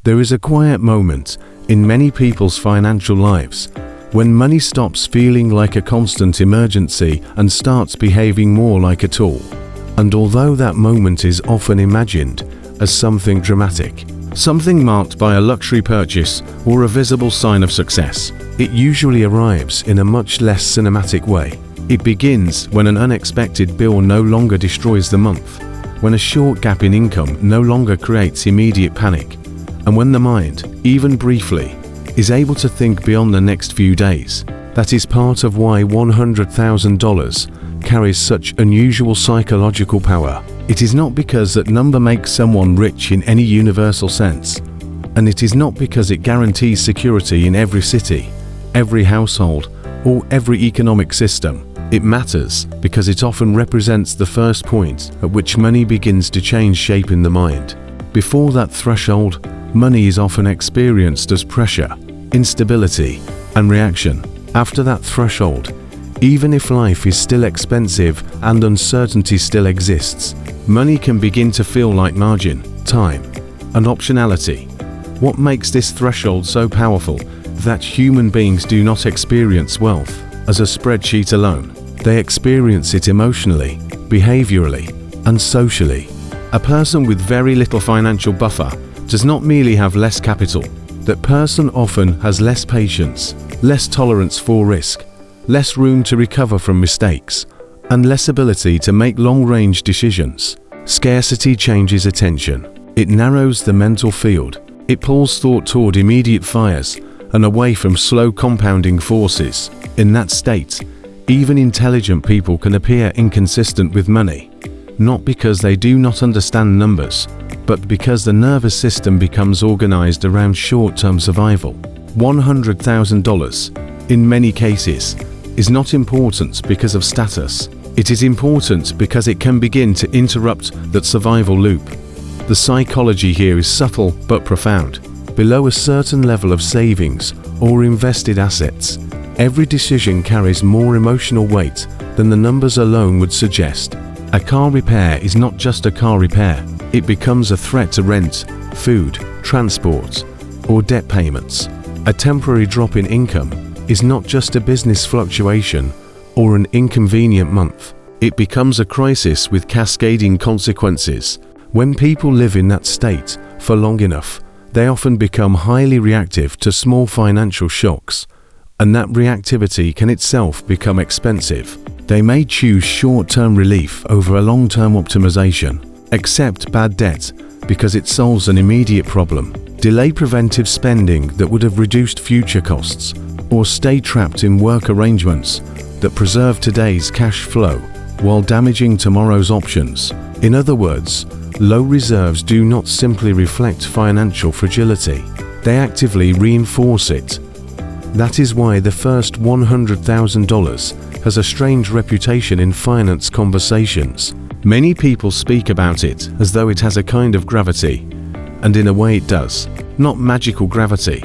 There is a quiet moment in many people's financial lives when money stops feeling like a constant emergency and starts behaving more like a tool. And although that moment is often imagined as something dramatic, something marked by a luxury purchase or a visible sign of success, it usually arrives in a much less cinematic way. It begins when an unexpected bill no longer destroys the month, when a short gap in income no longer creates immediate panic, and when the mind, even briefly, is able to think beyond the next few days. That is part of why $100,000 carries such unusual psychological power. It is not because that number makes someone rich in any universal sense, and it is not because it guarantees security in every city, every household, or every economic system. It matters because it often represents the first point at which money begins to change shape in the mind. Before that threshold, money is often experienced as pressure, instability, and reaction. After that threshold, even if life is still expensive and uncertainty still exists, money can begin to feel like margin, time, and optionality. What makes this threshold so powerful is that human beings do not experience wealth as a spreadsheet alone. They experience it emotionally, behaviorally, and socially. A person with very little financial buffer does not merely have less capital. That person often has less patience, less tolerance for risk, less room to recover from mistakes, and less ability to make long-range decisions. Scarcity changes attention. It narrows the mental field. It pulls thought toward immediate fires and away from slow compounding forces. In that state, even intelligent people can appear inconsistent with money, not because they do not understand numbers, but because the nervous system becomes organized around short-term survival. $100,000, in many cases, is not important because of status. It is important because it can begin to interrupt that survival loop. The psychology here is subtle but profound. Below a certain level of savings or invested assets, every decision carries more emotional weight than the numbers alone would suggest. A car repair is not just a car repair. It becomes a threat to rent, food, transport, or debt payments. A temporary drop in income is not just a business fluctuation or an inconvenient month. It becomes a crisis with cascading consequences. When people live in that state for long enough, they often become highly reactive to small financial shocks, and that reactivity can itself become expensive. They may choose short-term relief over a long-term optimization, accept bad debt because it solves an immediate problem, delay preventive spending that would have reduced future costs, or stay trapped in work arrangements that preserve today's cash flow while damaging tomorrow's options. In other words, low reserves do not simply reflect financial fragility, they actively reinforce it. That is why the first $100,000 has a strange reputation in finance conversations. Many people speak about it as though it has a kind of gravity, and in a way it does. Not magical gravity,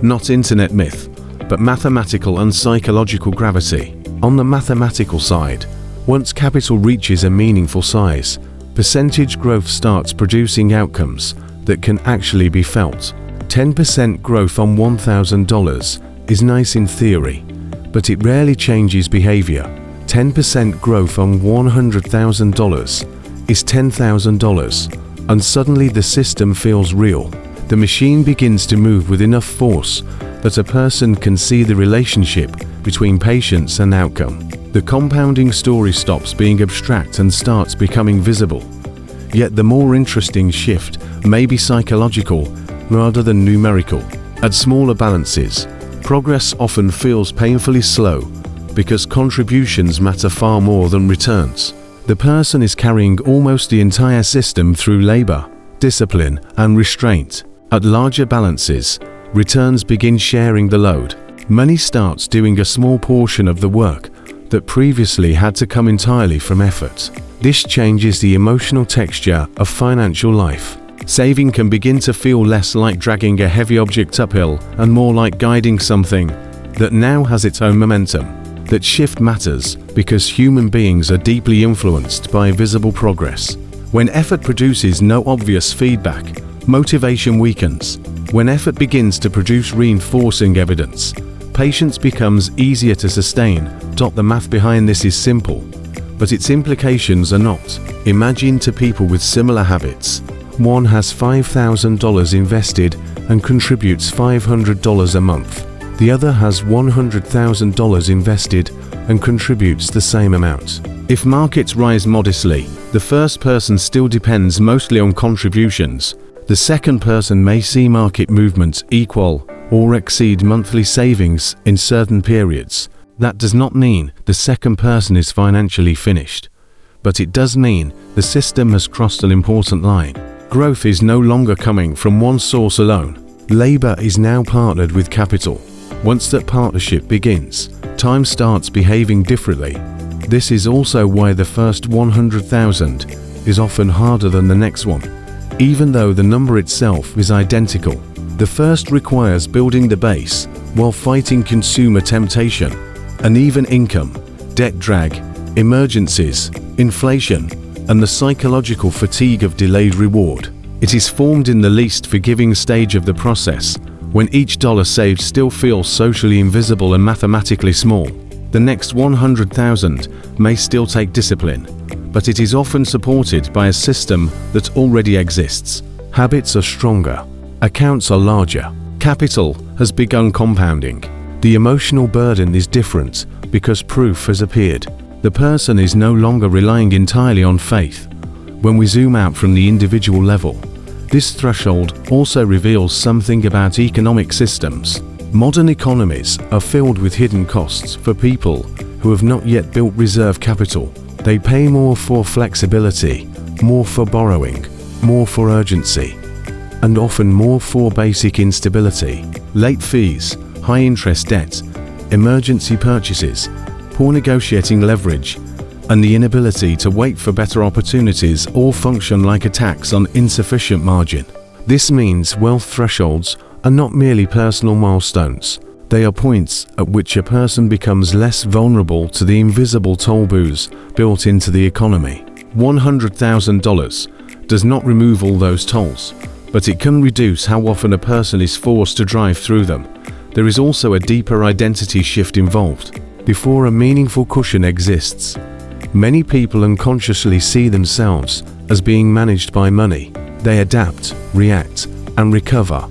not internet myth, but mathematical and psychological gravity. On the mathematical side, once capital reaches a meaningful size, percentage growth starts producing outcomes that can actually be felt. 10% growth on $1,000 is nice in theory, but it rarely changes behavior. 10% growth on $100,000 is $10,000, and suddenly the system feels real. The machine begins to move with enough force that a person can see the relationship between patience and outcome. The compounding story stops being abstract and starts becoming visible. Yet the more interesting shift may be psychological rather than numerical. At smaller balances, progress often feels painfully slow because contributions matter far more than returns. The person is carrying almost the entire system through labor, discipline, and restraint. At larger balances, returns begin sharing the load. Money starts doing a small portion of the work that previously had to come entirely from effort. This changes the emotional texture of financial life. Saving can begin to feel less like dragging a heavy object uphill and more like guiding something that now has its own momentum. That shift matters because human beings are deeply influenced by visible progress. When effort produces no obvious feedback, motivation weakens. When effort begins to produce reinforcing evidence, patience becomes easier to sustain. The math behind this is simple, but its implications are not. Imagine two people with similar habits. One has $5,000 invested and contributes $500 a month. The other has $100,000 invested and contributes the same amount. If markets rise modestly, the first person still depends mostly on contributions. The second person may see market movements equal or exceed monthly savings in certain periods. That does not mean the second person is financially finished, but it does mean the system has crossed an important line. Growth is no longer coming from one source alone. Labor is now partnered with capital. Once that partnership begins, time starts behaving differently. This is also why the first 100,000 is often harder than the next one, even though the number itself is identical. The first requires building the base while fighting consumer temptation, uneven income, debt drag, emergencies, inflation, and the psychological fatigue of delayed reward. It is formed in the least forgiving stage of the process, when each dollar saved still feels socially invisible and mathematically small. The next 100,000 may still take discipline, but it is often supported by a system that already exists. Habits are stronger. Accounts are larger. Capital has begun compounding. The emotional burden is different because proof has appeared. The person is no longer relying entirely on faith. When we zoom out from the individual level, this threshold also reveals something about economic systems. Modern economies are filled with hidden costs for people who have not yet built reserve capital. They pay more for flexibility, more for borrowing, more for urgency, and often more for basic instability. Late fees, high interest debt, emergency purchases, poor negotiating leverage, and the inability to wait for better opportunities all function like a tax on insufficient margin. This means wealth thresholds are not merely personal milestones. They are points at which a person becomes less vulnerable to the invisible toll booths built into the economy. $100,000 does not remove all those tolls, but it can reduce how often a person is forced to drive through them. There is also a deeper identity shift involved. Before a meaningful cushion exists, many people unconsciously see themselves as being managed by money. They adapt, react, and recover,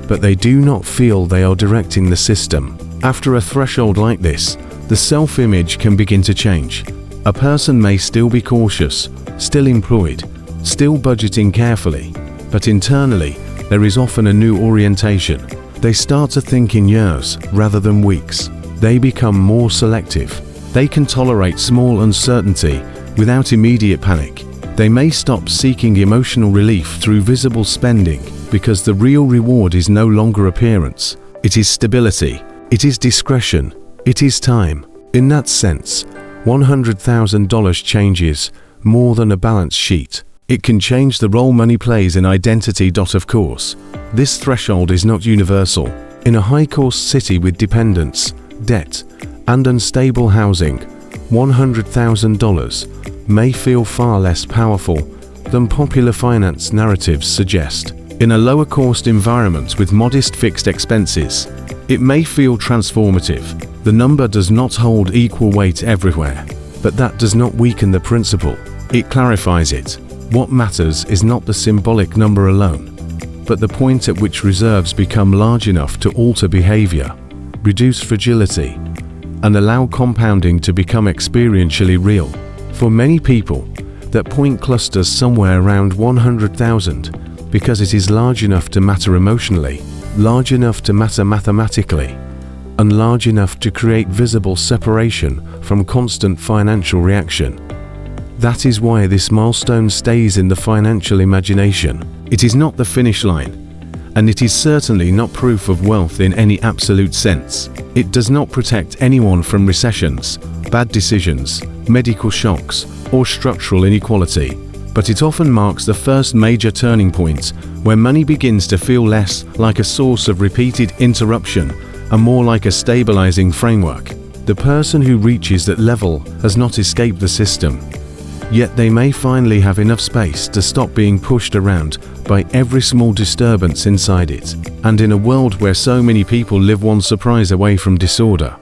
but they do not feel they are directing the system. After a threshold like this, the self-image can begin to change. A person may still be cautious, still employed, still budgeting carefully, but internally, there is often a new orientation. They start to think in years rather than weeks. They become more selective. They can tolerate small uncertainty without immediate panic. They may stop seeking emotional relief through visible spending because the real reward is no longer appearance. It is stability. It is discretion. It is time. In that sense, $100,000 changes more than a balance sheet. It can change the role money plays in identity. Of course, this threshold is not universal. In a high-cost city with dependence, debt, and unstable housing, $100,000 may feel far less powerful than popular finance narratives suggest. In a lower-cost environment with modest fixed expenses, it may feel transformative. The number does not hold equal weight everywhere, but that does not weaken the principle. It clarifies it. What matters is not the symbolic number alone, but the point at which reserves become large enough to alter behavior, reduce fragility, and allow compounding to become experientially real. For many people, that point clusters somewhere around 100,000 because it is large enough to matter emotionally, large enough to matter mathematically, and large enough to create visible separation from constant financial reaction. That is why this milestone stays in the financial imagination. It is not the finish line, and it is certainly not proof of wealth in any absolute sense. It does not protect anyone from recessions, bad decisions, medical shocks, or structural inequality, but it often marks the first major turning point where money begins to feel less like a source of repeated interruption and more like a stabilizing framework. The person who reaches that level has not escaped the system. Yet they may finally have enough space to stop being pushed around by every small disturbance inside it. And in a world where so many people live one surprise away from disorder,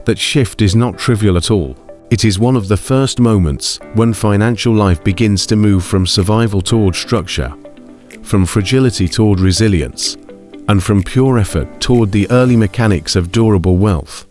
that shift is not trivial at all. It is one of the first moments when financial life begins to move from survival toward structure, from fragility toward resilience, and from pure effort toward the early mechanics of durable wealth.